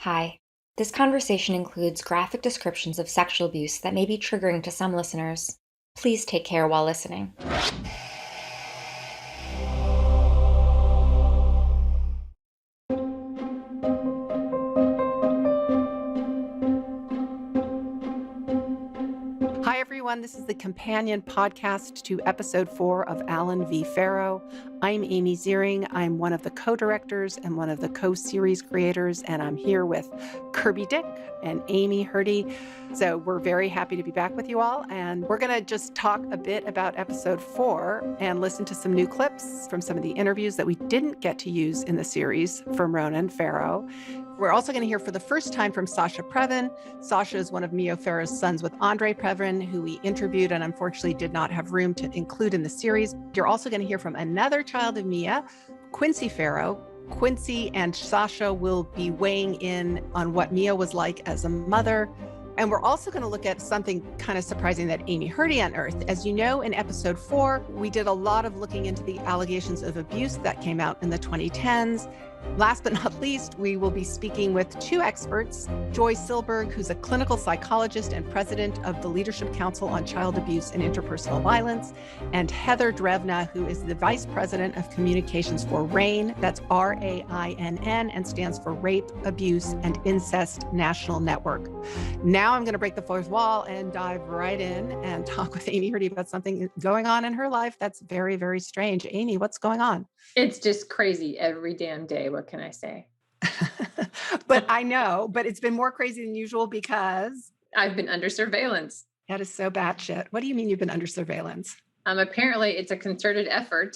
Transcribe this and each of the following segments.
Hi. This conversation includes graphic descriptions of sexual abuse that may be triggering to some listeners. Please take care while listening. Hi, everyone. This is the companion podcast to episode 4 of Alan v. Farrow. I'm Amy Ziering. I'm one of the co-directors and one of the co-series creators, and I'm here with Kirby Dick and Amy Herdy. So we're very happy to be back with you all, and we're going to just talk a bit about episode 4 and listen to some new clips from some of the interviews that we didn't get to use in the series from Ronan Farrow. We're also going to hear for the first time from Sascha Previn. Sascha is one of Mia Farrow's sons with Andre Previn, who we interviewed and unfortunately did not have room to include in the series. You're also going to hear from another child of Mia, Quincy Farrow. Quincy and Sascha will be weighing in on what Mia was like as a mother. And we're also going to look at something kind of surprising that Amy Herdy unearthed. As you know, in episode 4, we did a lot of looking into the allegations of abuse that came out in the 2010s. Last but not least, we will be speaking with 2 experts, Joy Silberg, who's a clinical psychologist and president of the Leadership Council on Child Abuse and Interpersonal Violence, and Heather Drevna, who is the vice president of communications for RAINN, that's RAINN, and stands for Rape, Abuse, and Incest National Network. Now I'm going to break the fourth wall and dive right in and talk with Amy Herdy about something going on in her life that's very, very strange. Amy, what's going on? It's just crazy every damn day. What can I say? But I know, but it's been more crazy than usual because I've been under surveillance. that is so batshit. What do you mean you've been under surveillance? Apparently, it's a concerted effort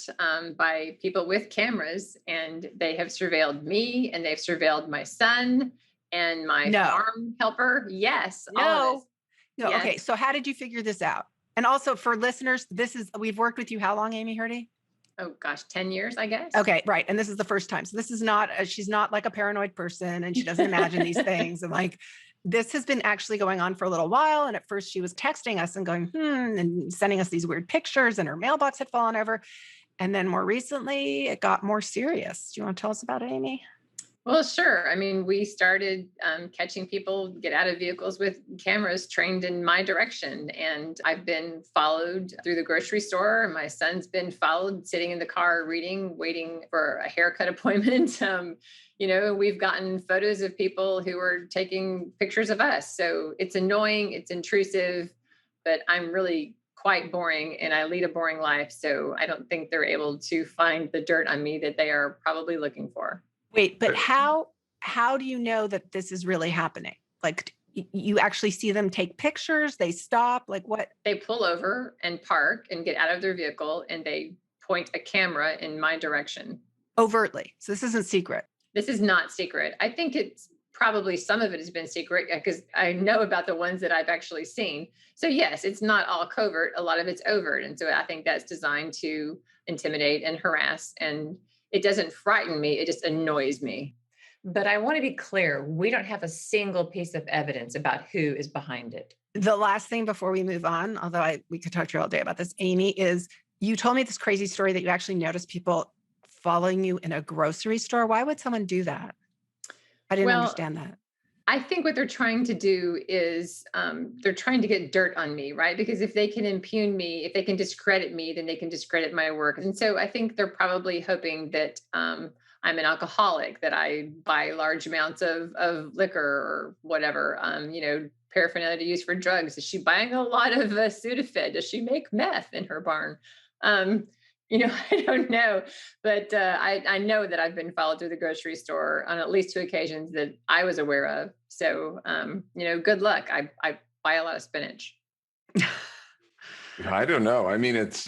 by people with cameras, and they have surveilled me, and they've surveilled my son and my farm helper. Yes, all of this. No. Yes. Okay. So how did you figure this out? And also for listeners, we've worked with you how long, Amy Herdy? Oh gosh, 10 years, I guess. Okay, right. And this is the first time. So this is not, she's not like a paranoid person and she doesn't imagine these things. And like, this has been actually going on for a little while. And at first she was texting us and going, and sending us these weird pictures and her mailbox had fallen over. And then more recently it got more serious. Do you want to tell us about it, Amy? Well, sure. I mean, we started catching people get out of vehicles with cameras trained in my direction. And I've been followed through the grocery store. My son's been followed sitting in the car reading, waiting for a haircut appointment. We've gotten photos of people who are taking pictures of us. So it's annoying, it's intrusive, but I'm really quite boring and I lead a boring life. So I don't think they're able to find the dirt on me that they are probably looking for. Wait, but how do you know that this is really happening? Like you actually see them take pictures, they stop, like what? They pull over and park and get out of their vehicle and they point a camera in my direction. Overtly. So this isn't secret. This is not secret. I think it's probably some of it has been secret because I know about the ones that I've actually seen. So yes, it's not all covert. A lot of it's overt. And so I think that's designed to intimidate and harass, and it doesn't frighten me. It just annoys me. But I want to be clear. We don't have a single piece of evidence about who is behind it. The last thing before we move on, although we could talk to you all day about this, Amy, is you told me this crazy story that you actually noticed people following you in a grocery store. Why would someone do that? I didn't understand that. I think what they're trying to do is they're trying to get dirt on me, right? Because if they can impugn me, if they can discredit me, then they can discredit my work. And so I think they're probably hoping that I'm an alcoholic, that I buy large amounts of liquor or whatever, paraphernalia to use for drugs. Is she buying a lot of Sudafed? Does she make meth in her barn? I don't know, but I know that I've been followed through the grocery store on at least 2 occasions that I was aware of. So, good luck. I buy a lot of spinach. I don't know. I mean, it's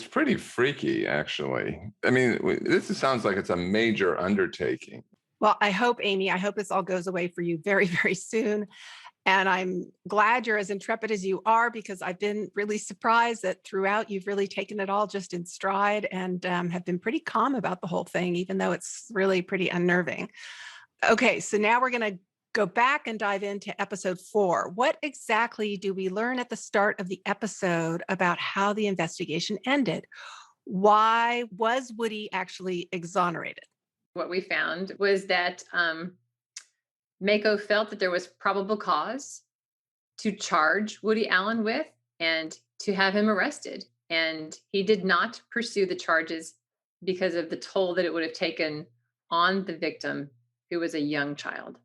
pretty freaky, actually. I mean, this sounds like it's a major undertaking. Well, Amy, I hope this all goes away for you very, very soon. And I'm glad you're as intrepid as you are, because I've been really surprised that throughout you've really taken it all just in stride and have been pretty calm about the whole thing, even though it's really pretty unnerving. Okay, so now we're going to go back and dive into episode 4. What exactly do we learn at the start of the episode about how the investigation ended? Why was Woody actually exonerated? What we found was that Mako felt that there was probable cause to charge Woody Allen with and to have him arrested. And he did not pursue the charges because of the toll that it would have taken on the victim, who was a young child.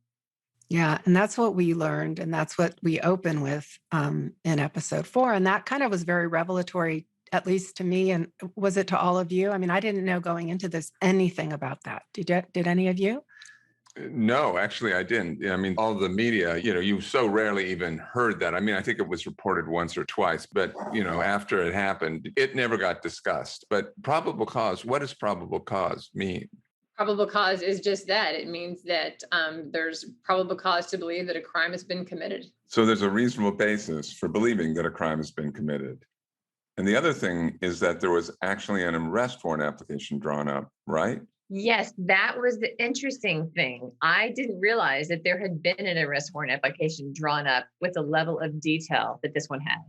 Yeah, and that's what we learned, and that's what we open with in episode 4. And that kind of was very revelatory, at least to me. And was it to all of you? I mean, I didn't know going into this anything about that. Did any of you? No, actually, I didn't. I mean, all the media, you so rarely even heard that. I mean, I think it was reported once or twice, but, after it happened, it never got discussed. But probable cause, what does probable cause mean? Probable cause is just that. It means that there's probable cause to believe that a crime has been committed. So there's a reasonable basis for believing that a crime has been committed. And the other thing is that there was actually an arrest warrant application drawn up, right? Yes, that was the interesting thing. I didn't realize that there had been an arrest warrant application drawn up with the level of detail that this one had.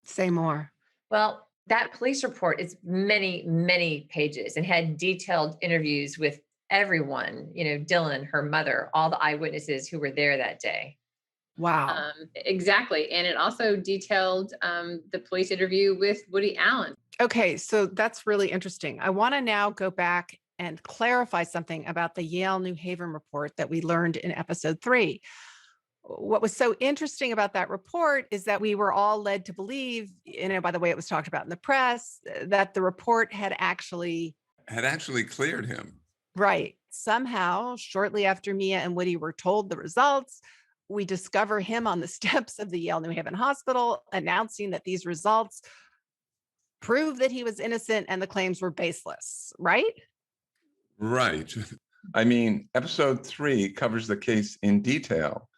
Say more. Well, that police report is many, many pages and had detailed interviews with everyone, Dylan, her mother, all the eyewitnesses who were there that day. Wow. Exactly. And it also detailed the police interview with Woody Allen. Okay, so that's really interesting. I want to now go back and clarify something about the Yale New Haven report that we learned in episode 3. What was so interesting about that report is that we were all led to believe, by the way it was talked about in the press, that the report had actually cleared him. Right. Somehow, shortly after Mia and Woody were told the results, we discover him on the steps of the Yale New Haven Hospital announcing that these results prove that he was innocent and the claims were baseless, right? Right. I mean, episode 3 covers the case in detail,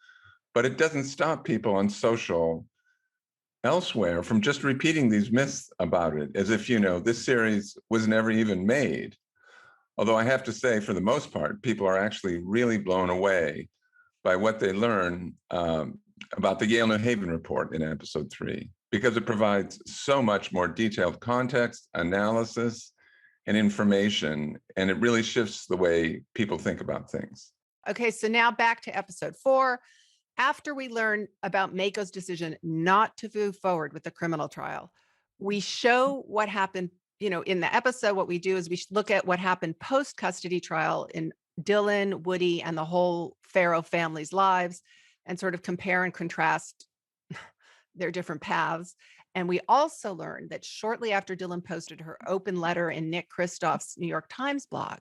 but it doesn't stop people on social elsewhere from just repeating these myths about it as if, this series was never even made. Although I have to say, for the most part, people are actually really blown away by what they learn about the Yale New Haven report in episode 3, because it provides so much more detailed context, analysis, and information, and it really shifts the way people think about things. Okay, so now back to episode 4. After we learn about Mako's decision not to move forward with the criminal trial, we show what happened. In the episode, what we do is we look at what happened post-custody trial in Dylan, Woody, and the whole Farrow family's lives, and sort of compare and contrast their different paths. And we also learned that shortly after Dylan posted her open letter in Nick Kristoff's New York Times blog,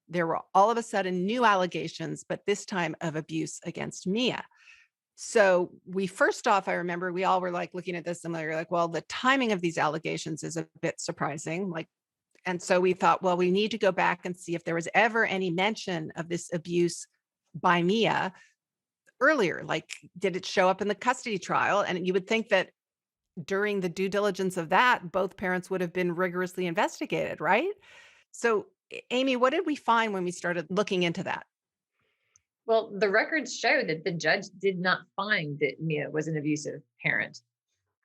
there were all of a sudden new allegations, but this time of abuse against Mia. So first off, I remember we all were looking at this and we were like, well, the timing of these allegations is a bit surprising. And so we thought, well, we need to go back and see if there was ever any mention of this abuse by Mia earlier. Did it show up in the custody trial? And you would think that during the due diligence of that, both parents would have been rigorously investigated, right? So, Amy, what did we find when we started looking into that? Well, the records show that the judge did not find that Mia was an abusive parent.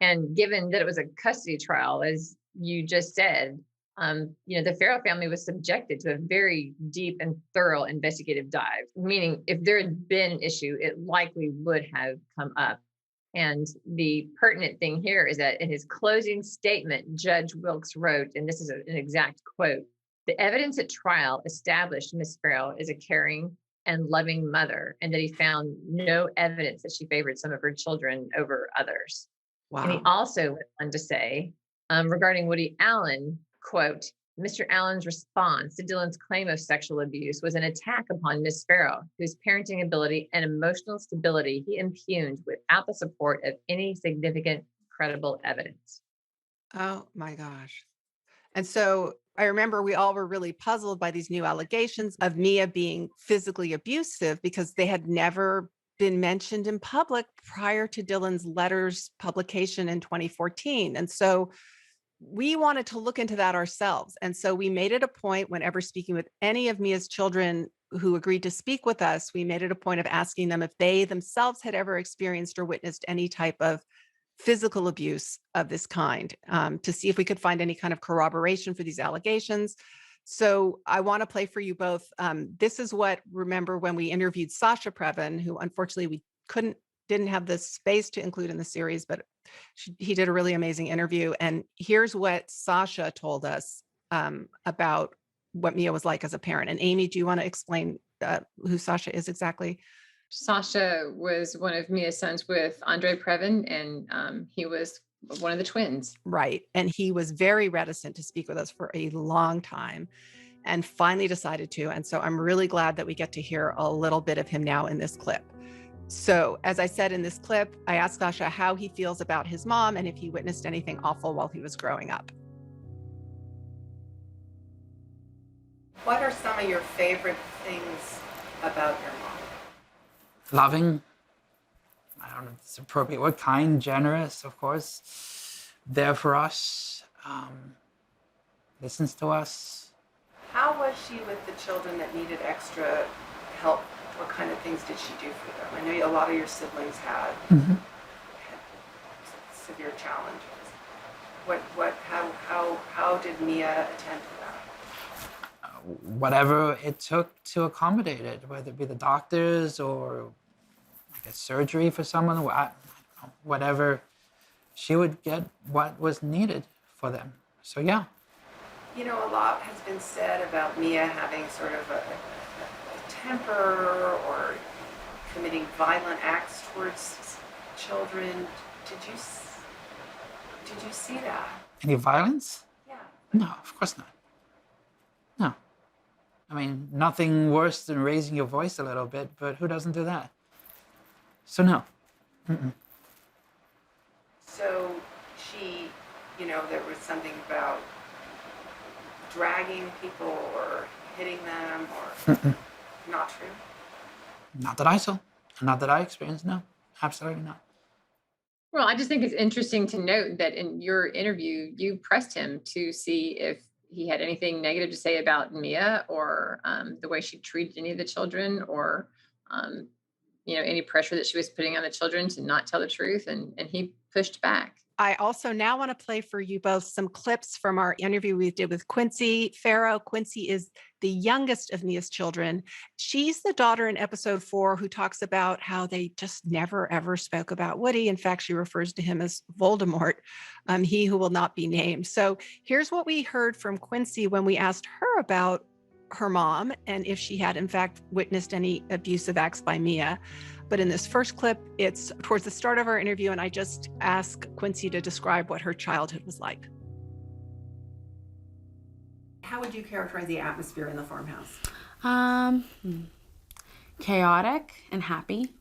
And given that it was a custody trial, as you just said, the Farrow family was subjected to a very deep and thorough investigative dive, meaning if there had been an issue, it likely would have come up. And the pertinent thing here is that in his closing statement, Judge Wilkes wrote, and this is an exact quote, "The evidence at trial established Miss Farrow as a caring and loving mother, and that he found no evidence that she favored some of her children over others." Wow. And he also went on to say, regarding Woody Allen, quote, "Mr. Allen's response to Dylan's claim of sexual abuse was an attack upon Miss Farrow, whose parenting ability and emotional stability he impugned without the support of any significant, credible evidence." Oh my gosh. And so I remember we all were really puzzled by these new allegations of Mia being physically abusive because they had never been mentioned in public prior to Dylan's letters publication in 2014. And so we wanted to look into that ourselves. And so we made it a point, whenever speaking with any of Mia's children who agreed to speak with us, we made it a point of asking them if they themselves had ever experienced or witnessed any type of physical abuse of this kind, to see if we could find any kind of corroboration for these allegations. So I want to play for you both. This is remember when we interviewed Sascha Previn, who unfortunately we didn't have the space to include in the series, but he did a really amazing interview. And here's what Sascha told us about what Mia was like as a parent. And Amy, do you want to explain who Sascha is exactly? Sascha was one of Mia's sons with Andre Previn, and he was one of the twins. Right. And he was very reticent to speak with us for a long time and finally decided to. And so I'm really glad that we get to hear a little bit of him now in this clip. So as I said in this clip, I asked Sascha how he feels about his mom and if he witnessed anything awful while he was growing up. What are some of your favorite things about your mom? Loving, I don't know if it's appropriate word, kind, generous, of course, there for us, listens to us. How was she with the children that needed extra help? What kind of things did she do for them? I know a lot of your siblings had severe challenges. How did Mia attend to that? Whatever it took to accommodate it, whether it be the doctors or like a surgery for someone, whatever, she would get what was needed for them. So yeah. You know, a lot has been said about Mia having sort of a temper or committing violent acts towards children. Did you see that? Any violence? Yeah. No, of course not. No. I mean, nothing worse than raising your voice a little bit, but who doesn't do that? So no. Mm-mm. So she, there was something about dragging people or hitting them or not true? Not that I saw, not that I experienced, no, absolutely not. Well, I just think it's interesting to note that in your interview, you pressed him to see if he had anything negative to say about Mia or the way she treated any of the children or, any pressure that she was putting on the children to not tell the truth. And he pushed back. I also now want to play for you both some clips from our interview we did with Quincy Farrow. Quincy is the youngest of Mia's children. She's the daughter in episode 4 who talks about how they just never, ever spoke about Woody. In fact, she refers to him as Voldemort, he who will not be named. So here's what we heard from Quincy when we asked her about her mom and if she had, in fact, witnessed any abusive acts by Mia. But in this first clip, it's towards the start of our interview, and I just asked Quincy to describe what her childhood was like. How would you characterize the atmosphere in the farmhouse? Chaotic and happy.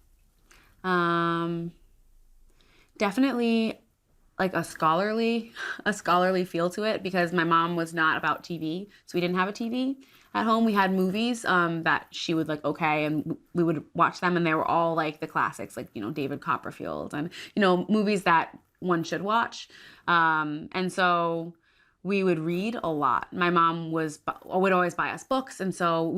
Definitely like a scholarly feel to it because my mom was not about TV, so we didn't have a TV at home. We had movies that she would like, okay, and we would watch them, and they were all like the classics, like, David Copperfield and, movies that one should watch. And so we would read a lot. My mom would always buy us books, and so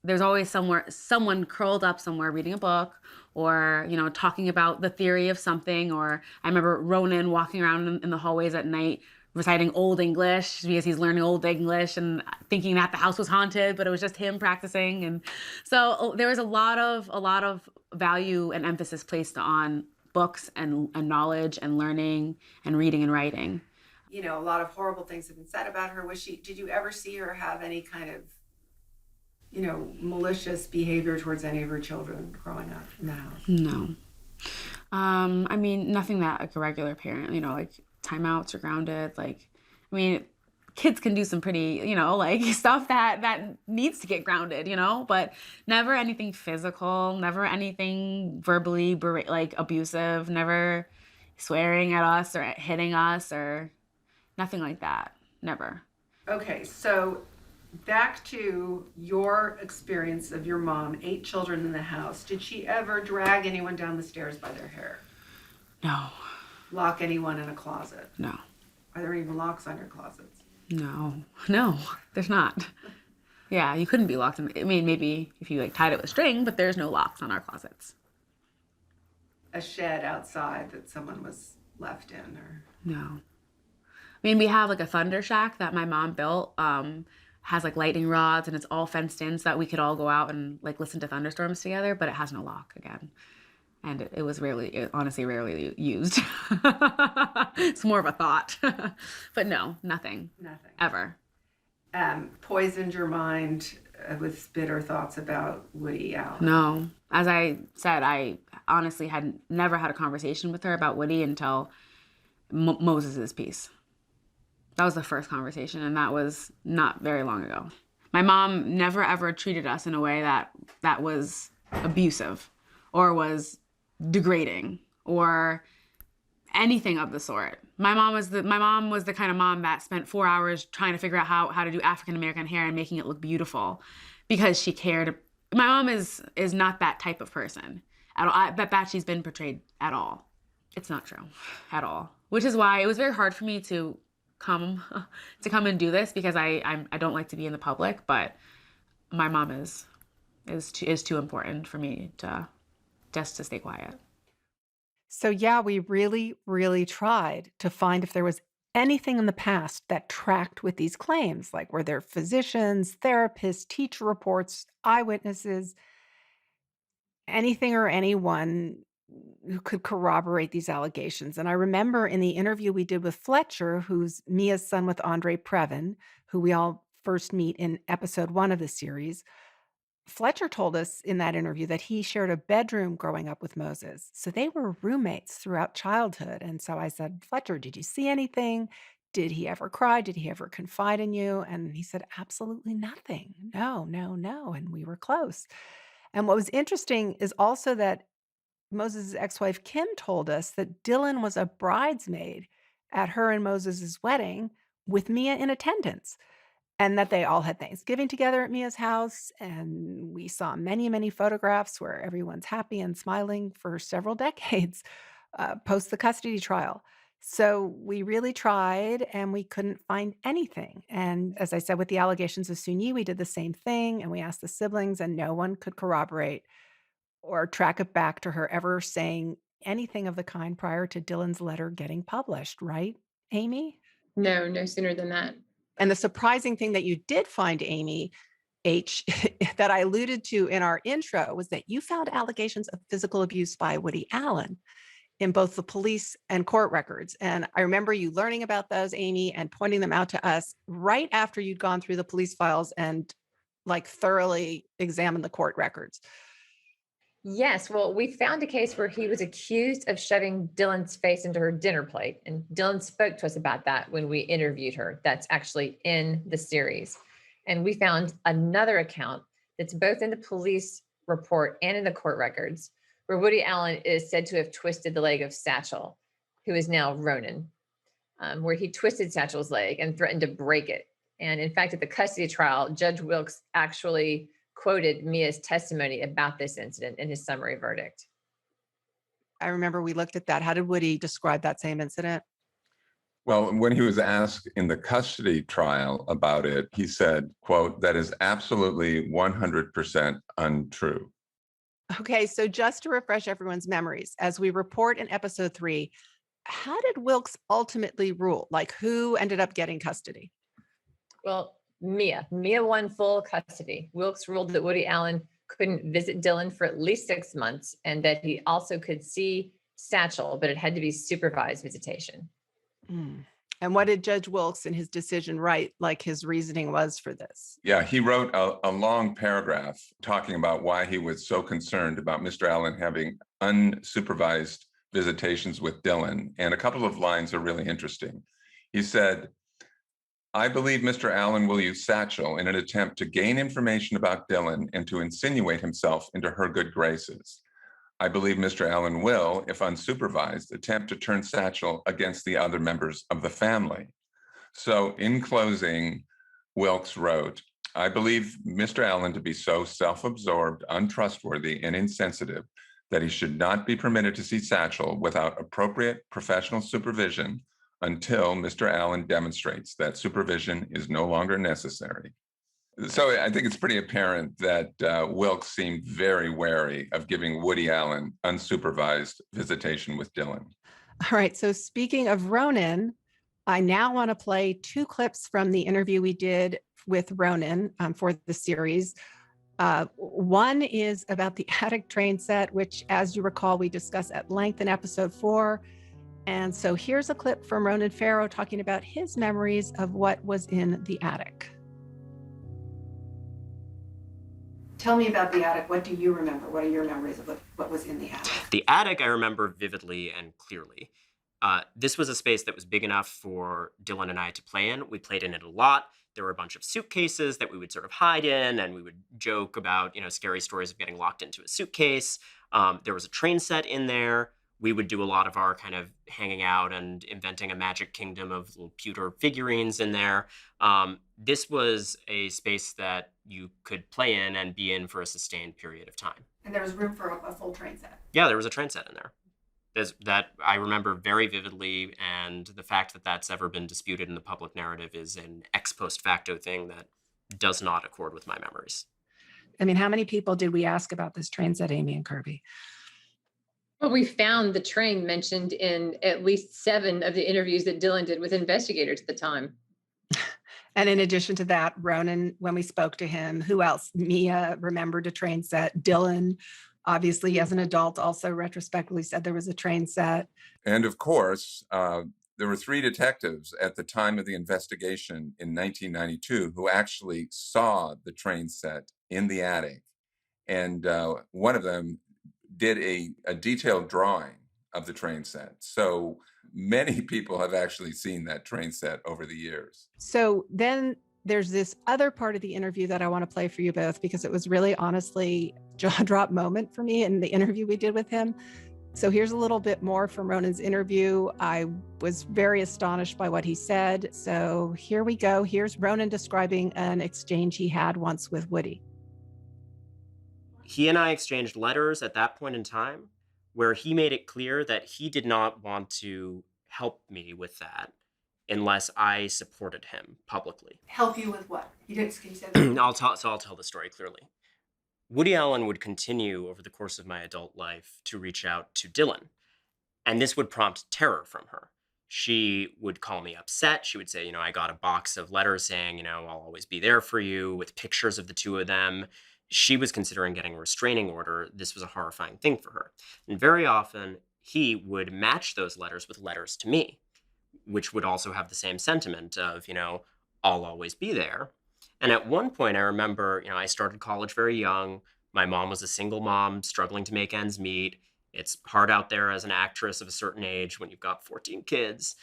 there's always someone curled up somewhere reading a book or, talking about the theory of something. Or I remember Ronan walking around in the hallways at night reciting Old English because he's learning Old English and thinking that the house was haunted, but it was just him practicing. And so there was a lot of value and emphasis placed on books and knowledge and learning and reading and writing. A lot of horrible things have been said about her. Did you ever see her have any kind of, malicious behavior towards any of her children growing up in the house? No. I mean, nothing that like a regular parent, like timeouts or grounded. Kids can do some pretty, stuff that needs to get grounded, but never anything physical, never anything verbally abusive, never swearing at us or hitting us or nothing like that. Never. Okay, so back to your experience of your mom, 8 children in the house. Did she ever drag anyone down the stairs by their hair? No. Lock anyone in a closet? No. Are there even locks on your closets? No, there's not. Yeah, you couldn't be locked in. I mean, maybe if you tied it with string, but there's no locks on our closets. A shed outside that someone was left in, or? No. I mean, we have a thunder shack that my mom built, has like lightning rods and it's all fenced in so that we could all go out and like listen to thunderstorms together, but it has no lock again. And it was honestly rarely used. It's more of a thought. But no, nothing. Nothing. Ever. Poisoned your mind with bitter thoughts about Woody Allen? No. As I said, I honestly had never had a conversation with her about Woody until Moses's piece. That was the first conversation, and that was not very long ago. My mom never ever treated us in a way that was abusive or was degrading or anything of the sort. My mom was the kind of mom that spent 4 hours trying to figure out how to do African American hair and making it look beautiful because she cared. My mom is not that type of person at all. I bet that she's been portrayed at all. It's not true at all. Which is why it was very hard for me to come and do this, because I don't like to be in the public, but my mom is too important for me to just to stay quiet. So yeah, we really, really tried to find if there was anything in the past that tracked with these claims. Like, were there physicians, therapists, teacher reports, eyewitnesses, anything or anyone who could corroborate these allegations? And I remember in the interview we did with Fletcher, who's Mia's son with Andre Previn, who we all first meet in episode 1 of the series, Fletcher told us in that interview that he shared a bedroom growing up with Moses. So they were roommates throughout childhood. And so I said, Fletcher, did you see anything? Did he ever cry? Did he ever confide in you? And he said, absolutely nothing. No, no, no. And we were close. And what was interesting is also that Moses' ex-wife Kim told us that Dylan was a bridesmaid at her and Moses' wedding with Mia in attendance, and that they all had Thanksgiving together at Mia's house. And we saw many, many photographs where everyone's happy and smiling for several decades post the custody trial. So we really tried and we couldn't find anything. And as I said, with the allegations of Soon-Yi, we did the same thing, and we asked the siblings and no one could corroborate or track it back to her ever saying anything of the kind prior to Dylan's letter getting published, right, Amy? No sooner than that. And the surprising thing that you did find, Amy H., that I alluded to in our intro, was that you found allegations of physical abuse by Woody Allen in both the police and court records. And I remember you learning about those, Amy, and pointing them out to us right after you'd gone through the police files and like thoroughly examined the court records. Yes. Well, we found a case where he was accused of shoving Dylan's face into her dinner plate. And Dylan spoke to us about that when we interviewed her. That's actually in the series. And we found another account that's both in the police report and in the court records, where Woody Allen is said to have twisted the leg of Satchel, who is now Ronan, where he twisted Satchel's leg and threatened to break it. And in fact, at the custody trial, Judge Wilkes actually quoted Mia's testimony about this incident in his summary verdict. I remember we looked at that. How did Woody describe that same incident? Well, when he was asked in the custody trial about it, he said, quote, "That is absolutely 100% untrue." Okay, so just to refresh everyone's memories, as we report in episode 3, how did Wilkes ultimately rule? Like, who ended up getting custody? Well, Mia won full custody. Wilkes ruled that Woody Allen couldn't visit Dylan for at least 6 months, and that he also could see Satchel, but it had to be supervised visitation. And what did Judge Wilkes in his decision write, like his reasoning was for this? Yeah, he wrote a long paragraph talking about why he was so concerned about Mr. Allen having unsupervised visitations with Dylan. And a couple of lines are really interesting. He said, "I believe Mr. Allen will use Satchel in an attempt to gain information about Dylan and to insinuate himself into her good graces. I believe Mr. Allen will, if unsupervised, attempt to turn Satchel against the other members of the family." So in closing, Wilkes wrote, "I believe Mr. Allen to be so self-absorbed, untrustworthy, and insensitive that he should not be permitted to see Satchel without appropriate professional supervision until Mr. Allen demonstrates that supervision is no longer necessary." So I think it's pretty apparent that Wilkes seemed very wary of giving Woody Allen unsupervised visitation with Dylan. All right, so speaking of Ronan, I now want to play 2 clips from the interview we did with Ronan for the series. One is about the attic train set, which, as you recall, we discussed at length in episode 4. And so here's a clip from Ronan Farrow talking about his memories of what was in the attic. Tell me about the attic. What do you remember? What are your memories of what was in the attic? The attic I remember vividly and clearly. This was a space that was big enough for Dylan and I to play in. We played in it a lot. There were a bunch of suitcases that we would sort of hide in, and we would joke about, scary stories of getting locked into a suitcase. There was a train set in there. We would do a lot of our kind of hanging out and inventing a magic kingdom of little pewter figurines in there. This was a space that you could play in and be in for a sustained period of time. And there was room for a full train set. Yeah, there was a train set in there. That I remember very vividly, and the fact that that's ever been disputed in the public narrative is an ex post facto thing that does not accord with my memories. I mean, how many people did we ask about this train set, Amy and Kirby? Well, we found the train mentioned in at least 7 of the interviews that Dylan did with investigators at the time. And in addition to that, Ronan, when we spoke to him, who else? Mia remembered a train set. Dylan, obviously, as an adult, also retrospectively said there was a train set. And of course, there were 3 detectives at the time of the investigation in 1992 who actually saw the train set in the attic. And one of them did a detailed drawing of the train set. So many people have actually seen that train set over the years. So then there's this other part of the interview that I want to play for you both, because it was really honestly jaw drop moment for me in the interview we did with him. So here's a little bit more from Ronan's interview. I was very astonished by what he said. So here we go. Here's Ronan describing an exchange he had once with Woody. He and I exchanged letters at that point in time where he made it clear that he did not want to help me with that unless I supported him publicly. Help you with what? You didn't say I'll tell the story clearly. Woody Allen would continue over the course of my adult life to reach out to Dylan, and this would prompt terror from her. She would call me upset. She would say, I got a box of letters saying, I'll always be there for you, with pictures of the 2 of them. She was considering getting a restraining order. This was a horrifying thing for her. And very often, he would match those letters with letters to me, which would also have the same sentiment of, I'll always be there. And at one point, I remember, I started college very young. My mom was a single mom struggling to make ends meet. It's hard out there as an actress of a certain age when you've got 14 kids.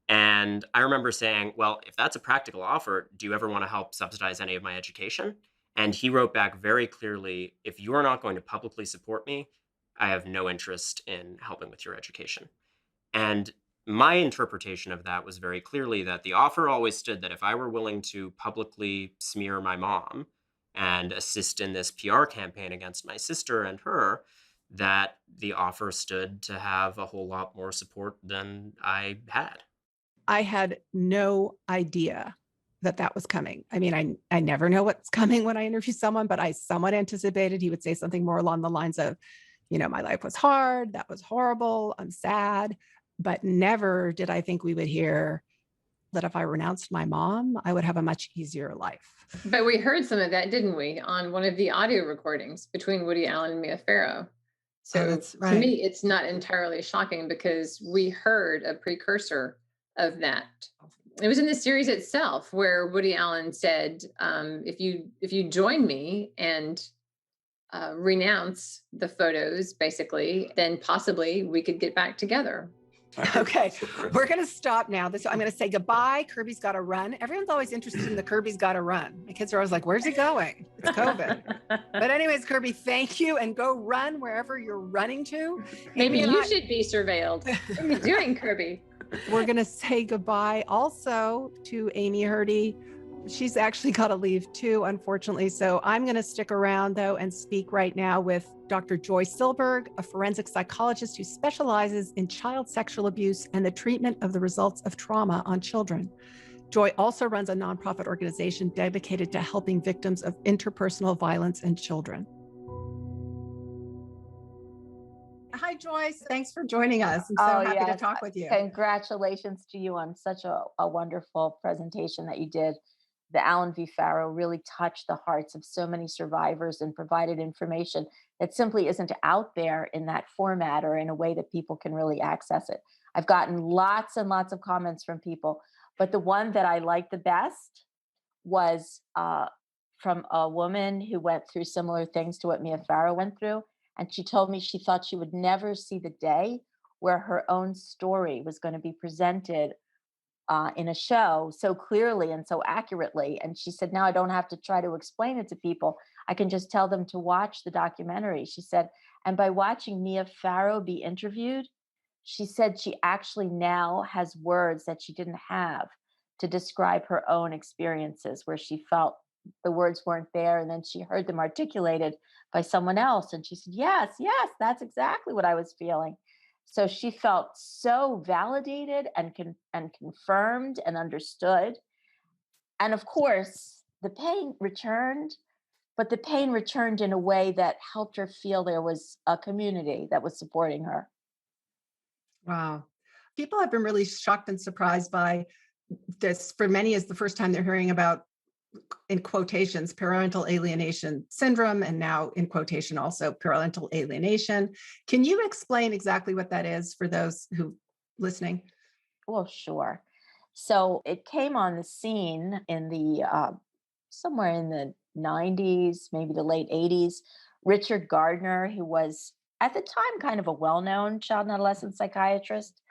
And I remember saying, well, if that's a practical offer, do you ever want to help subsidize any of my education? And he wrote back very clearly, if you are not going to publicly support me, I have no interest in helping with your education. And my interpretation of that was very clearly that the offer always stood that if I were willing to publicly smear my mom and assist in this PR campaign against my sister and her, that the offer stood to have a whole lot more support than I had. I had no idea that was coming. I mean, I never know what's coming when I interview someone, but I somewhat anticipated he would say something more along the lines of, my life was hard, that was horrible, I'm sad. But never did I think we would hear that if I renounced my mom, I would have a much easier life. But we heard some of that, didn't we, on one of the audio recordings between Woody Allen and Mia Farrow. So that's right. To me, it's not entirely shocking because we heard a precursor of that. It was in the series itself where Woody Allen said, if you join me and renounce the photos, basically, then possibly we could get back together. Okay, we're going to stop now. I'm going to say goodbye. Kirby's got to run. Everyone's always interested in the Kirby's got to run. My kids are always like, where's he going? It's COVID. But anyways, Kirby, thank you. And go run wherever you're running to. Maybe you should be surveilled. What are you doing, Kirby? We're going to say goodbye also to Amy Herdy. She's actually got to leave too, unfortunately. So I'm going to stick around, though, and speak right now with Dr. Joy Silberg, a forensic psychologist who specializes in child sexual abuse and the treatment of the results of trauma on children. Joy also runs a nonprofit organization dedicated to helping victims of interpersonal violence and children. Hi, Joyce. Thanks for joining us. I'm so happy to talk with you. Congratulations to you on such a wonderful presentation that you did. the Alan V. Farrow really touched the hearts of so many survivors and provided information that simply isn't out there in that format or in a way that people can really access it. I've gotten lots and lots of comments from people, but the one that I liked the best was from a woman who went through similar things to what Mia Farrow went through. And she told me she thought she would never see the day where her own story was going to be presented in a show so clearly and so accurately. And she said, now I don't have to try to explain it to people. I can just tell them to watch the documentary. She said, and by watching Mia Farrow be interviewed, she said she actually now has words that she didn't have to describe her own experiences where she felt the words weren't there. And then she heard them articulated by someone else. And she said, yes, yes, that's exactly what I was feeling. So she felt so validated and confirmed and understood. And of course, the pain returned, but the pain returned in a way that helped her feel there was a community that was supporting her. Wow. People have been really shocked and surprised by this. For many, is the first time they're hearing about, in quotations, parental alienation syndrome, and now in quotation also parental alienation. Can you explain exactly what that is for those who listening? Well, sure. So it came on the scene in the somewhere in the 90s, maybe the late 80s. Richard Gardner, who was at the time kind of a well-known child and adolescent psychiatrist,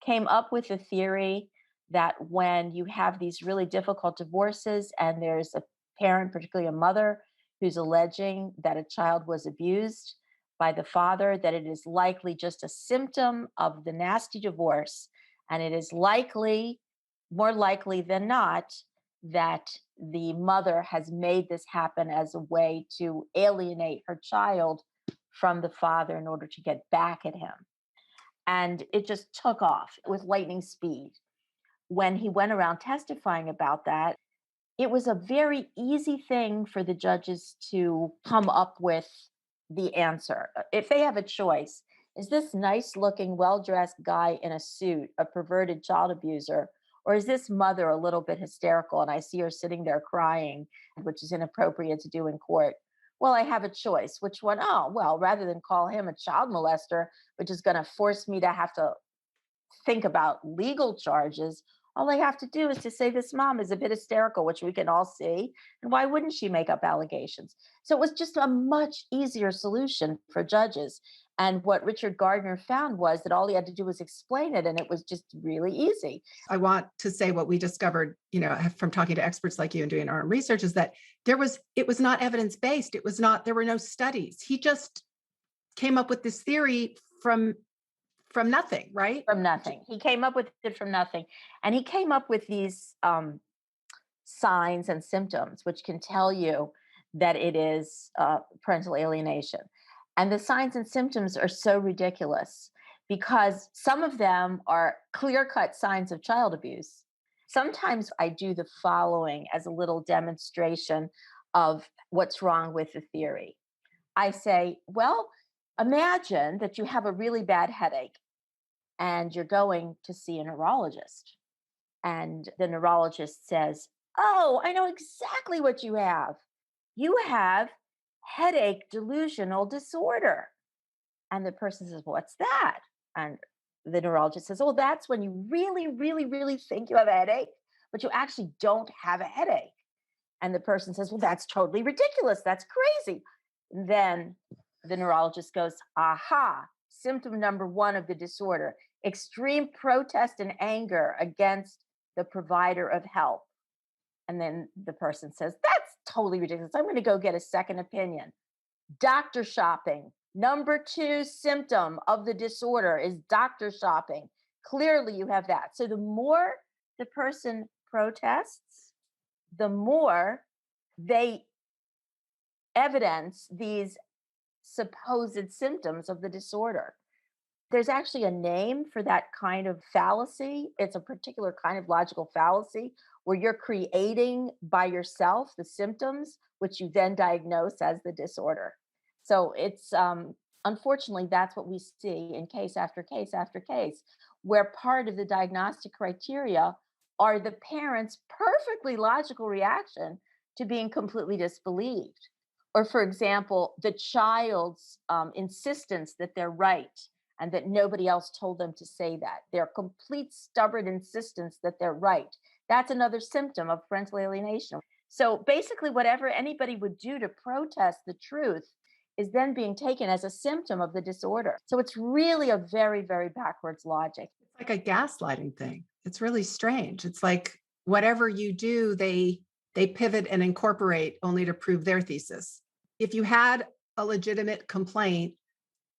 came up with a theory that when you have these really difficult divorces and there's a parent, particularly a mother, who's alleging that a child was abused by the father, that it is likely just a symptom of the nasty divorce. And it is likely, more likely than not, that the mother has made this happen as a way to alienate her child from the father in order to get back at him. And it just took off with lightning speed. When he went around testifying about that, it was a very easy thing for the judges to come up with the answer. If they have a choice, is this nice looking, well dressed guy in a suit a perverted child abuser? Or is this mother a little bit hysterical and I see her sitting there crying, which is inappropriate to do in court? Well, I have a choice. Which one? Oh, well, rather than call him a child molester, which is going to force me to have to think about legal charges, all I have to do is to say this mom is a bit hysterical, which we can all see. And why wouldn't she make up allegations? So it was just a much easier solution for judges. And what Richard Gardner found was that all he had to do was explain it, and it was just really easy. I want to say what we discovered, from talking to experts like you and doing our own research, is that it was not evidence-based. There were no studies. He just came up with this theory from nothing, right? From nothing. He came up with it from nothing. And he came up with these signs and symptoms, which can tell you that it is parental alienation. And the signs and symptoms are so ridiculous because some of them are clear-cut signs of child abuse. Sometimes I do the following as a little demonstration of what's wrong with the theory. I say, well, imagine that you have a really bad headache and you're going to see a neurologist. And the neurologist says, oh, I know exactly what you have. You have headache delusional disorder. And the person says, what's that? And the neurologist says, oh, that's when you really, really, really think you have a headache, but you actually don't have a headache. And the person says, well, that's totally ridiculous. That's crazy. And then the neurologist goes, aha, symptom number one of the disorder: extreme protest and anger against the provider of help. And then the person says, that's totally ridiculous. I'm going to go get a second opinion. Doctor shopping. Number two symptom of the disorder is doctor shopping. Clearly you have that. So the more the person protests, the more they evidence these supposed symptoms of the disorder. There's actually a name for that kind of fallacy. It's a particular kind of logical fallacy where you're creating by yourself the symptoms, which you then diagnose as the disorder. So it's unfortunately, that's what we see in case after case after case, where part of the diagnostic criteria are the parents' perfectly logical reaction to being completely disbelieved. Or, for example, the child's insistence that they're right and that nobody else told them to say that. Their complete stubborn insistence that they're right. That's another symptom of parental alienation. So basically, whatever anybody would do to protest the truth is then being taken as a symptom of the disorder. So it's really a very, very backwards logic. It's like a gaslighting thing. It's really strange. It's like whatever you do, they pivot and incorporate only to prove their thesis. If you had a legitimate complaint,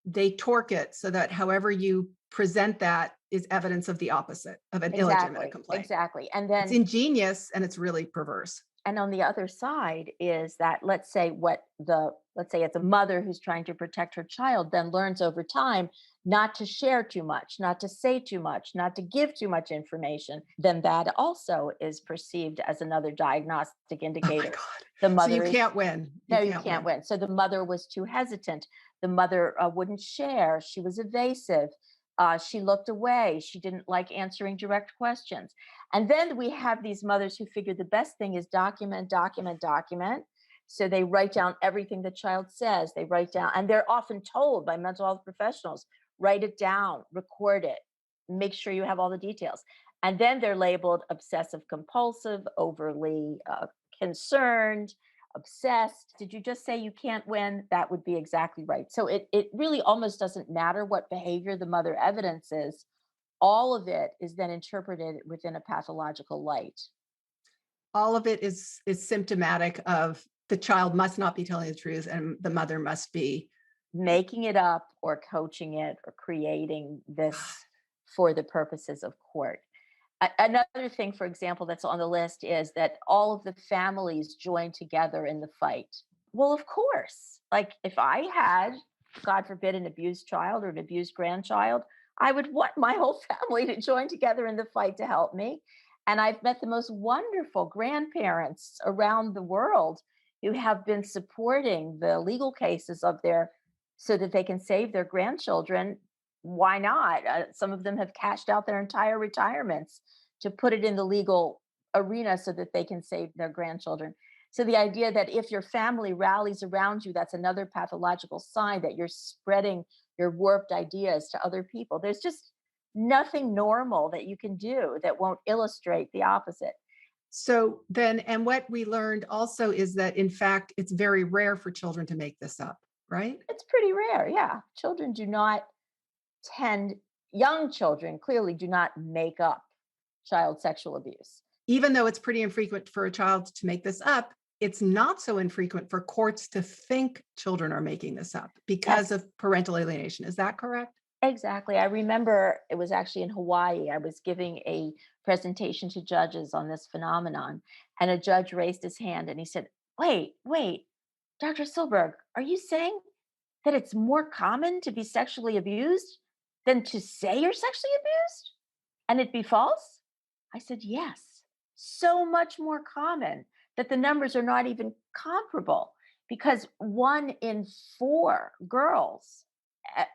they torque it so that however you present that is evidence of the opposite of an illegitimate complaint. Exactly. And It's then ingenious and it's really perverse. and on the other side is that let's say it's a mother who's trying to protect her child, then learns over time not to share too much, not to say too much, not to give too much information, then that also is perceived as another diagnostic Oh my indicator. God. The So mother you is can't win. no, you can't win. So the mother was too hesitant. The mother wouldn't share. She was evasive. She looked away. She didn't like answering direct questions. And then we have these mothers who figure the best thing is document, document, document. So they write down everything the child says. They write down, and they're often told by mental health professionals, write it down, record it, make sure you have all the details. And then they're labeled obsessive compulsive, overly concerned, obsessed. Did you just say you can't win? That would be exactly right. So it really almost doesn't matter what behavior the mother evidences. All of it is then interpreted within a pathological light. All of it is symptomatic of the child must not be telling the truth and the mother must be Making it up or coaching it or creating this for the purposes of court. Another thing, for example, that's on the list is that all of the families join together in the fight. Well, of course, like if I had, God forbid, an abused child or an abused grandchild, I would want my whole family to join together in the fight to help me. And I've met the most wonderful grandparents around the world who have been supporting the legal cases of their so that they can save their grandchildren. Why not? Some of them have cashed out their entire retirements to put it in the legal arena so that they can save their grandchildren. So the idea that if your family rallies around you, that's another pathological sign that you're spreading your warped ideas to other people. There's just nothing normal that you can do that won't illustrate the opposite. So then, and what we learned also is that in fact, it's very rare for children to make this up, right? It's pretty rare. Yeah. Children do not young children clearly do not make up child sexual abuse. Even though it's pretty infrequent for a child to make this up, it's not so infrequent for courts to think children are making this up because of parental alienation. Is that correct? Exactly. I remember it was actually in Hawaii. I was giving a presentation to judges on this phenomenon, and a judge raised his hand and he said, wait, Dr. Silberg, are you saying that it's more common to be sexually abused than to say you're sexually abused and it be false? I said, yes, so much more common that the numbers are not even comparable because 1 in 4 girls,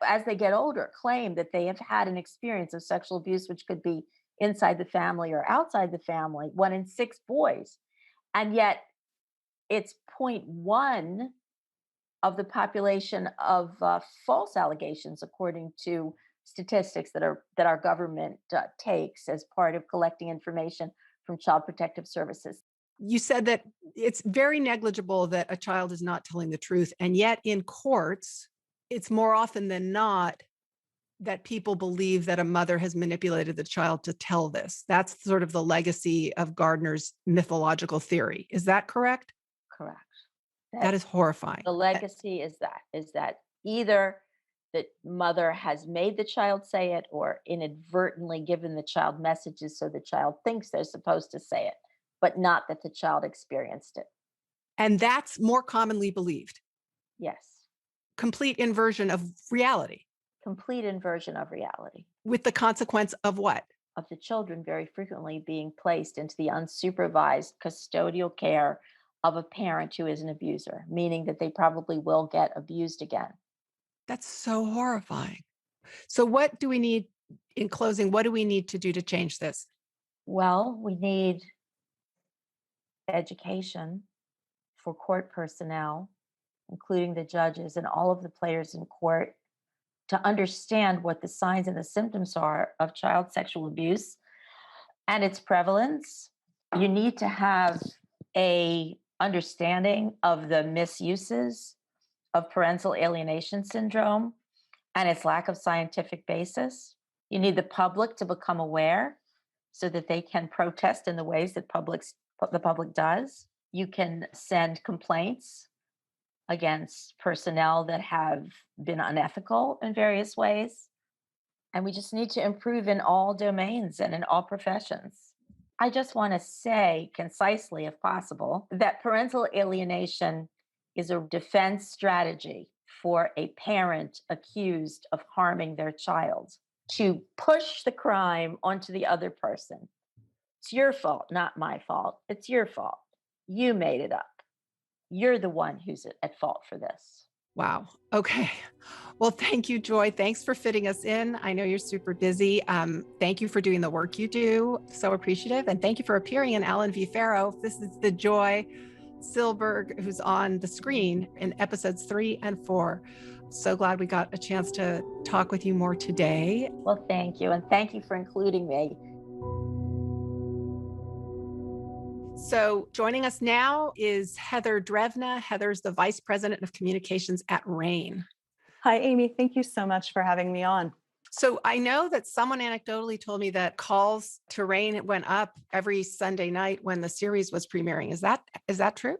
as they get older, claim that they have had an experience of sexual abuse, which could be inside the family or outside the family, 1 in 6 boys. And yet it's 0.1 of the population of false allegations, according to statistics that our government takes as part of collecting information from Child Protective Services. You said that it's very negligible that a child is not telling the truth. And yet in courts, it's more often than not that people believe that a mother has manipulated the child to tell this. That's sort of the legacy of Gardner's mythological theory. Is that correct? Correct. That is horrifying. The legacy is that either the mother has made the child say it or inadvertently given the child messages so the child thinks they're supposed to say it, but not that the child experienced it. And that's more commonly believed. Yes. Complete inversion of reality. Complete inversion of reality. With the consequence of what? Of the children very frequently being placed into the unsupervised custodial care of a parent who is an abuser, meaning that they probably will get abused again. That's so horrifying. So what do we need, in closing, what do we need to do to change this? Well, we need education for court personnel, including the judges and all of the players in court, to understand what the signs and the symptoms are of child sexual abuse and its prevalence. You need to have a understanding of the misuses of parental alienation syndrome and its lack of scientific basis. You need the public to become aware so that they can protest in the ways that the public does. You can send complaints against personnel that have been unethical in various ways. And we just need to improve in all domains and in all professions. I just want to say concisely, if possible, that parental alienation is a defense strategy for a parent accused of harming their child to push the crime onto the other person. It's your fault, not my fault. It's your fault. You made it up. You're the one who's at fault for this. Wow. Okay. Well, thank you, Joy. Thanks for fitting us in. I know you're super busy. Thank you for doing the work you do. So appreciative. And thank you for appearing in Alan v. Farrow. This is the Joy Silberg who's on the screen in episodes 3 and 4. So glad we got a chance to talk with you more today. Well, thank you. And thank you for including me. So joining us now is Heather Drevna. Heather's the Vice President of Communications at RAINN. Hi, Amy. Thank you so much for having me on. So I know that someone anecdotally told me that calls to RAINN went up every Sunday night when the series was premiering. Is that true?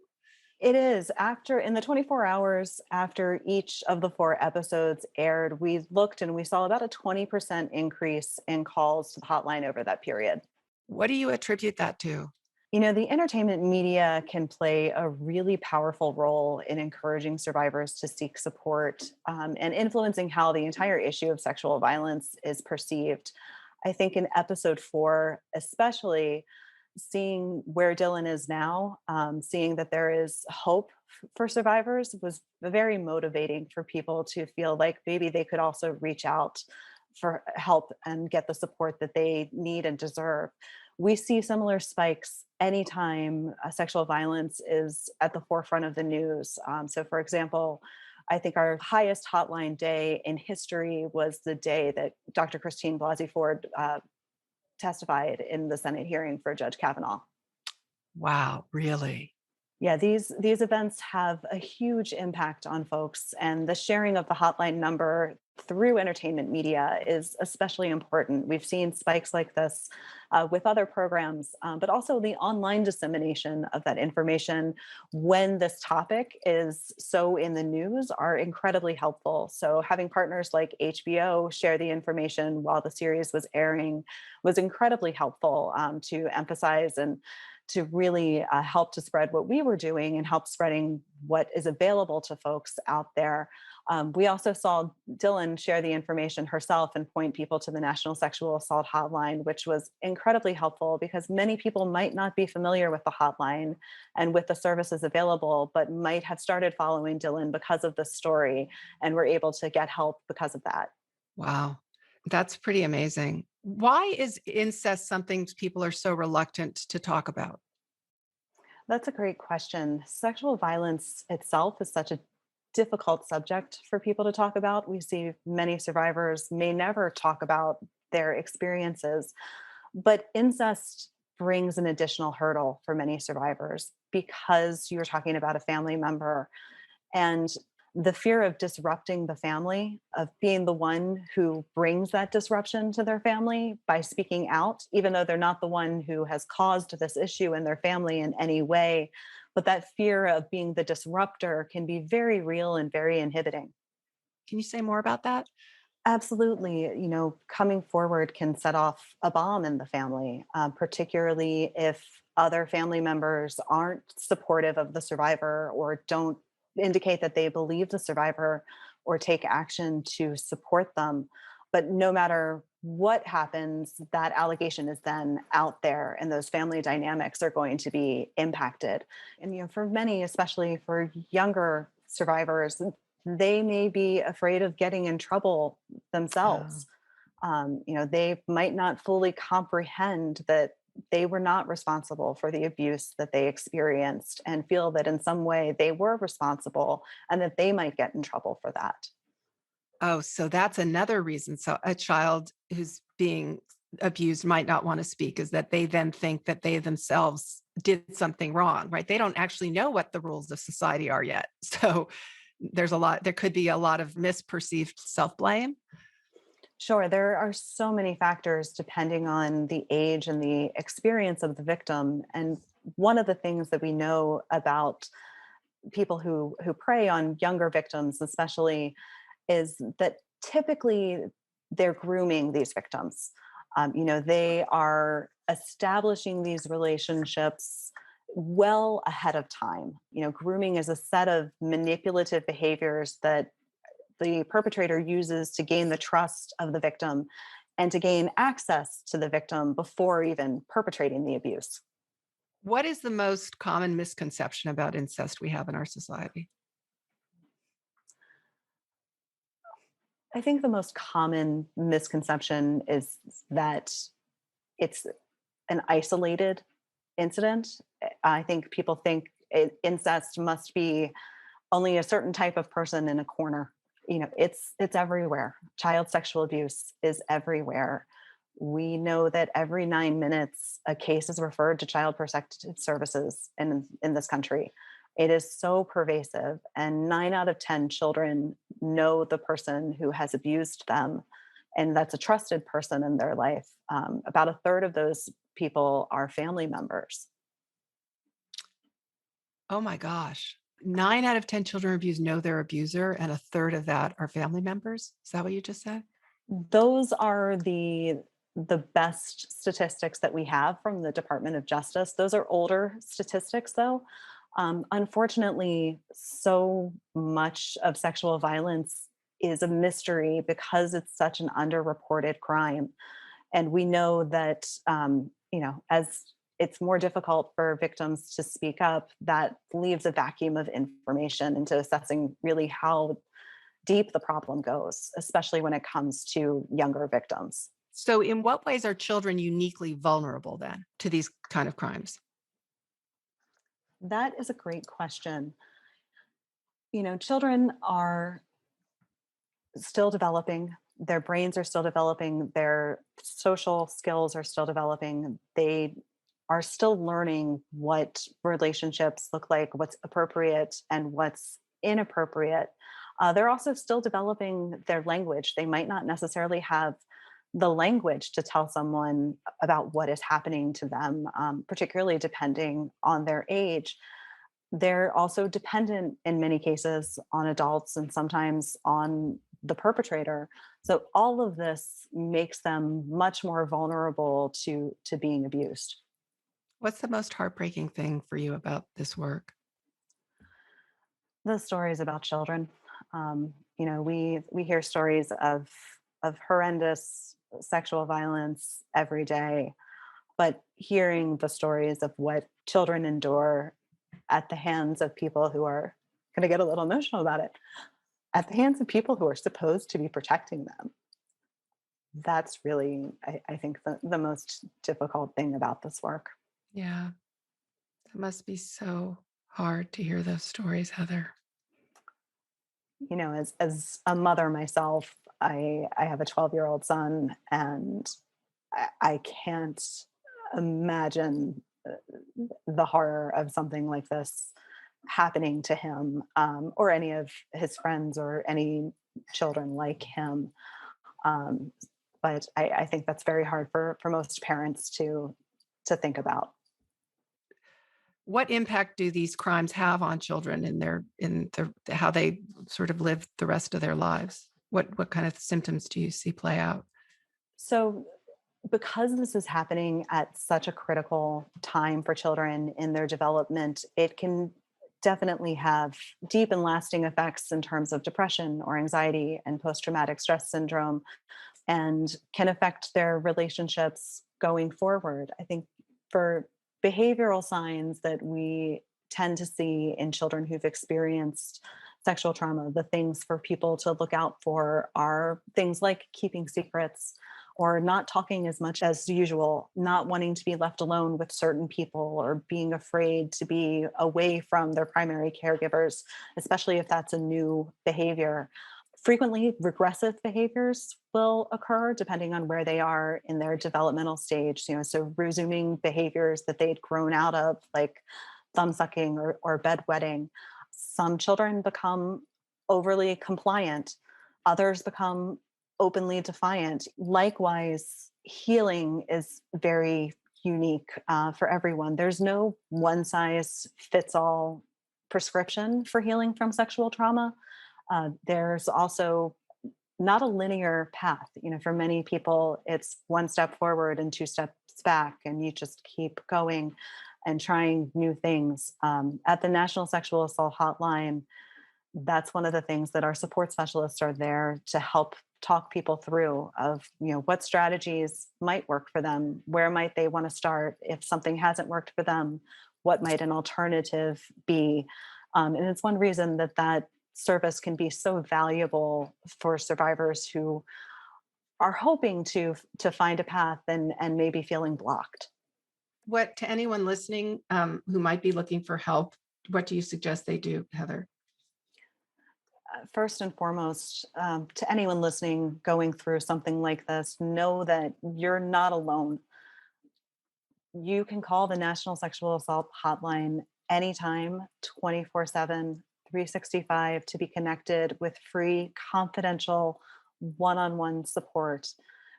It is. In the 24 hours after each of the 4 episodes aired, we looked and we saw about a 20% increase in calls to the hotline over that period. What do you attribute that to? You know, the entertainment media can play a really powerful role in encouraging survivors to seek support and influencing how the entire issue of sexual violence is perceived. I think in episode 4, especially seeing where Dylan is now, seeing that there is hope for survivors was very motivating for people to feel like maybe they could also reach out for help and get the support that they need and deserve. We see similar spikes anytime sexual violence is at the forefront of the news. So, for example, I think our highest hotline day in history was the day that Dr. Christine Blasey Ford testified in the Senate hearing for Judge Kavanaugh. Wow, really? Yeah, these events have a huge impact on folks, and the sharing of the hotline number through entertainment media is especially important. We've seen spikes like this with other programs, but also the online dissemination of that information when this topic is so in the news are incredibly helpful. So having partners like HBO share the information while the series was airing was incredibly helpful to emphasize and to really help to spread what we were doing and help spreading what is available to folks out there. We also saw Dylan share the information herself and point people to the National Sexual Assault Hotline, which was incredibly helpful because many people might not be familiar with the hotline and with the services available, but might have started following Dylan because of the story and were able to get help because of that. Wow, that's pretty amazing. Why is incest something people are so reluctant to talk about? That's a great question. Sexual violence itself is such a difficult subject for people to talk about. We see many survivors may never talk about their experiences, but incest brings an additional hurdle for many survivors because you're talking about a family member and the fear of disrupting the family, of being the one who brings that disruption to their family by speaking out, even though they're not the one who has caused this issue in their family in any way. But that fear of being the disruptor can be very real and very inhibiting. Can you say more about that? Absolutely. You know, coming forward can set off a bomb in the family, particularly if other family members aren't supportive of the survivor or don't indicate that they believe the survivor or take action to support them. But no matter what happens, that allegation is then out there and those family dynamics are going to be impacted. And, you know, for many, especially for younger survivors, they may be afraid of getting in trouble themselves. You know, they might not fully comprehend that they were not responsible for the abuse that they experienced and feel that in some way they were responsible and that they might get in trouble for that. Oh, so that's another reason. So a child who's being abused might not want to speak, is that they then think that they themselves did something wrong, right? They don't actually know what the rules of society are yet. So there could be a lot of misperceived self-blame. Sure, there are so many factors depending on the age and the experience of the victim. And one of the things that we know about people who prey on younger victims, especially, is that typically they're grooming these victims. They are establishing these relationships well ahead of time. Grooming is a set of manipulative behaviors that the perpetrator uses to gain the trust of the victim and to gain access to the victim before even perpetrating the abuse. What is the most common misconception about incest we have in our society? I think the most common misconception is that it's an isolated incident. I think people think incest must be only a certain type of person in a corner. It's everywhere. Child sexual abuse is everywhere. We know that every 9 minutes a case is referred to child protective services in this country. It is so pervasive, and 9 out of 10 children know the person who has abused them, and that's a trusted person in their life. About a third of those people are family members. Oh my gosh. 9 out of 10 children abused know their abuser, and a third of that are family members. Is that what you just said? Those are the best statistics that we have from the Department of Justice. Those are older statistics, though. Unfortunately, so much of sexual violence is a mystery because it's such an underreported crime. And we know that, as it's more difficult for victims to speak up, that leaves a vacuum of information into assessing really how deep the problem goes, especially when it comes to younger victims. So, in what ways are children uniquely vulnerable then to these kind of crimes? That is a great question. Children are still developing, their brains are still developing, their social skills are still developing. They are still learning what relationships look like, what's appropriate and what's inappropriate. They're also still developing their language. They might not necessarily have the language to tell someone about what is happening to them, particularly depending on their age. They're also dependent in many cases on adults and sometimes on the perpetrator. So all of this makes them much more vulnerable to being abused. What's the most heartbreaking thing for you about this work? The stories about children. We hear stories of horrendous sexual violence every day, but hearing the stories of what children endure at the hands of people who are going to get a little emotional about it, at the hands of people who are supposed to be protecting them. That's really, I think, the most difficult thing about this work. Yeah, it must be so hard to hear those stories, Heather. As a mother myself, I have a 12-year-old son, and I can't imagine the horror of something like this happening to him, or any of his friends or any children like him. But I think that's very hard for most parents to think about. What impact do these crimes have on children in how they sort of live the rest of their lives? What kind of symptoms do you see play out? So, because this is happening at such a critical time for children in their development, it can definitely have deep and lasting effects in terms of depression or anxiety and post-traumatic stress syndrome, and can affect their relationships going forward. I think for behavioral signs that we tend to see in children who've experienced sexual trauma, the things for people to look out for are things like keeping secrets or not talking as much as usual, not wanting to be left alone with certain people, or being afraid to be away from their primary caregivers, especially if that's a new behavior. Frequently, regressive behaviors will occur depending on where they are in their developmental stage. So resuming behaviors that they'd grown out of, like thumb sucking or bedwetting. Some children become overly compliant, others become openly defiant. Likewise, healing is very unique for everyone. There's no one size fits all prescription for healing from sexual trauma. There's also not a linear path. For many people, it's one step forward and two steps back, and you just keep going and trying new things. At the National Sexual Assault Hotline, that's one of the things that our support specialists are there to help talk people through of, what strategies might work for them, where might they want to start, if something hasn't worked for them, what might an alternative be. And it's one reason that service can be so valuable for survivors who are hoping to find a path and maybe feeling blocked. What, to anyone listening who might be looking for help, what do you suggest they do, Heather? First and foremost, to anyone listening going through something like this, know that you're not alone. You can call the National Sexual Assault Hotline anytime, 24/7, 365, to be connected with free, confidential, one-on-one support.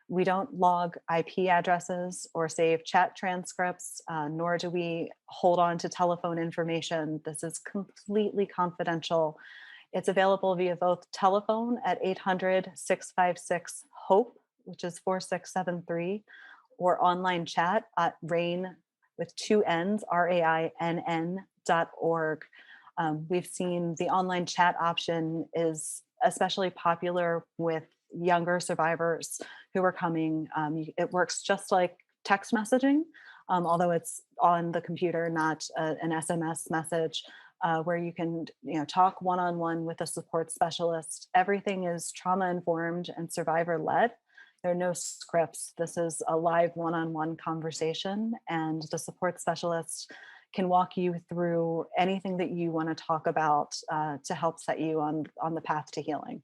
We don't log IP addresses or save chat transcripts, nor do we hold on to telephone information. This is completely confidential. It's available via both telephone at 800-656-HOPE, which is 4673, or online chat at RAINN with two N's, RAINN.org. We've seen the online chat option is especially popular with younger survivors who are coming. It works just like text messaging, although it's on the computer, not an SMS message, where you can talk one-on-one with a support specialist. Everything is trauma informed and survivor led. There are no scripts. This is a live one-on-one conversation, and the support specialist can walk you through anything that you want to talk about to help set you on the path to healing.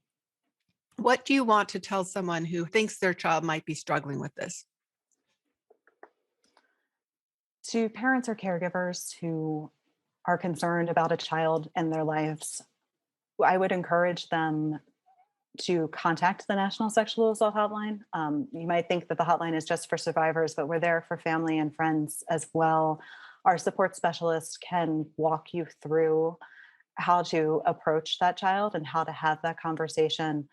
What do you want to tell someone who thinks their child might be struggling with this? To parents or caregivers who are concerned about a child and their lives, I would encourage them to contact the National Sexual Assault Hotline. You might think that the hotline is just for survivors, but we're there for family and friends as well. Our support specialists can walk you through how to approach that child and how to have that conversation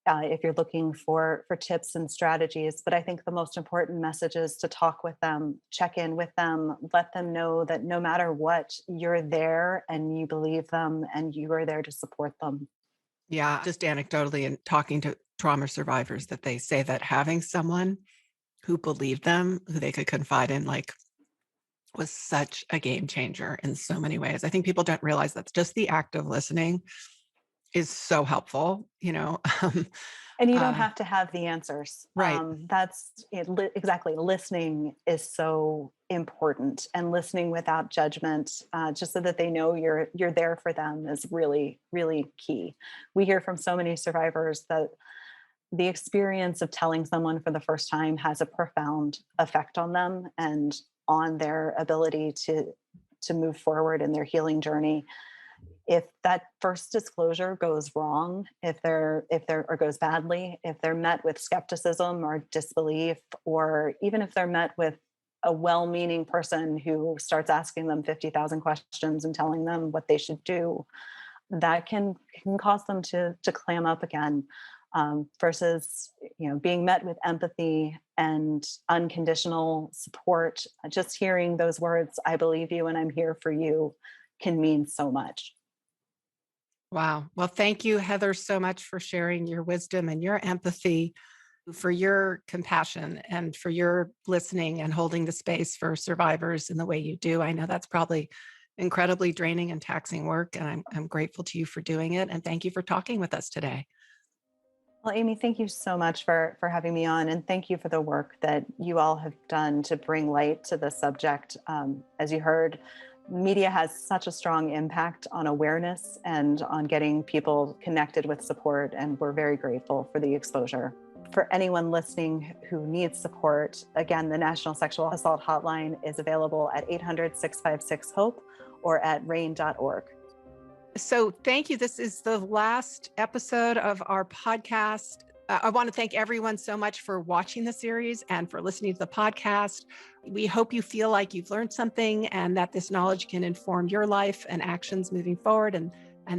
if you're looking for tips and strategies. But I think the most important message is to talk with them, check in with them, let them know that no matter what, you're there and you believe them and you are there to support them. Yeah, just anecdotally and talking to trauma survivors, that they say that having someone who believed them, who they could confide in, was such a game changer in so many ways. I think people don't realize that just the act of listening is so helpful, And you don't have to have the answers. Right. That's it, exactly. Listening is so important, and listening without judgment, just so that they know you're there for them, is really, really key. We hear from so many survivors that the experience of telling someone for the first time has a profound effect on them and on their ability to move forward in their healing journey. If that first disclosure goes wrong, if they're or goes badly, if they're met with skepticism or disbelief, or even if they're met with a well-meaning person who starts asking them 50,000 questions and telling them what they should do, that can cause them to clam up again. Versus being met with empathy and unconditional support. Just hearing those words, "I believe you and I'm here for you," can mean so much. Wow. Well, thank you, Heather, so much for sharing your wisdom and your empathy, for your compassion, and for your listening and holding the space for survivors in the way you do. I know that's probably incredibly draining and taxing work, and I'm grateful to you for doing it. And thank you for talking with us today. Well, Amy, thank you so much for having me on, and thank you for the work that you all have done to bring light to the subject. As you heard, media has such a strong impact on awareness and on getting people connected with support, and we're very grateful for the exposure. For anyone listening who needs support, again, the National Sexual Assault Hotline is available at 800-656-HOPE or at RAINN.org. So thank you. This is the last episode of our podcast. I want to thank everyone so much for watching the series and for listening to the podcast. We hope you feel like you've learned something and that this knowledge can inform your life and actions moving forward and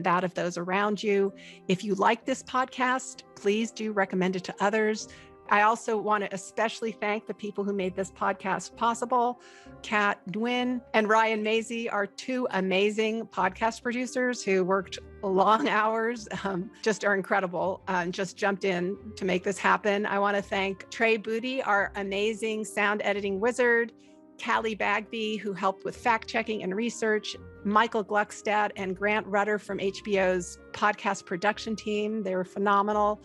that of those around you. If you like this podcast, please do recommend it to others. I also want to especially thank the people who made this podcast possible. Kat Nguyen and Ryan Mazie are two amazing podcast producers who worked long hours, just are incredible, and just jumped in to make this happen. I want to thank Trey Booty, our amazing sound editing wizard, Callie Bagby, who helped with fact-checking and research, Michael Gluckstad and Grant Rudder from HBO's podcast production team. They were phenomenal.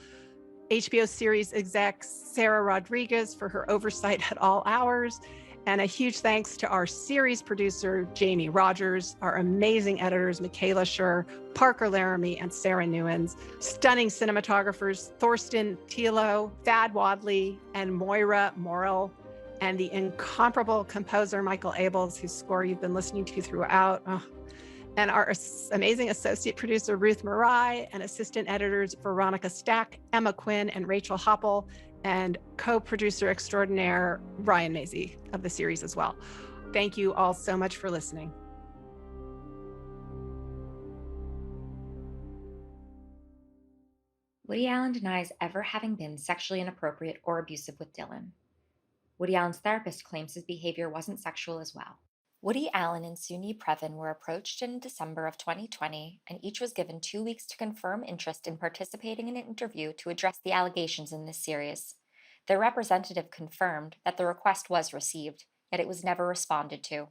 HBO series exec Sarah Rodriguez for her oversight at all hours. And a huge thanks to our series producer, Jamie Rogers, our amazing editors, Michaela Schur, Parker Laramie, and Sarah Newens, stunning cinematographers, Thorsten Thielo, Thad Wadley, and Moira Morrill, and the incomparable composer, Michael Abels, whose score you've been listening to throughout. And our amazing associate producer, Ruth Marai, and assistant editors, Veronica Stack, Emma Quinn, and Rachel Hoppel, and co-producer extraordinaire, Ryan Mazie of the series as well. Thank you all so much for listening. Woody Allen denies ever having been sexually inappropriate or abusive with Dylan. Woody Allen's therapist claims his behavior wasn't sexual as well. Woody Allen and Sascha Previn were approached in December of 2020, and each was given 2 weeks to confirm interest in participating in an interview to address the allegations in this series. Their representative confirmed that the request was received, yet it was never responded to.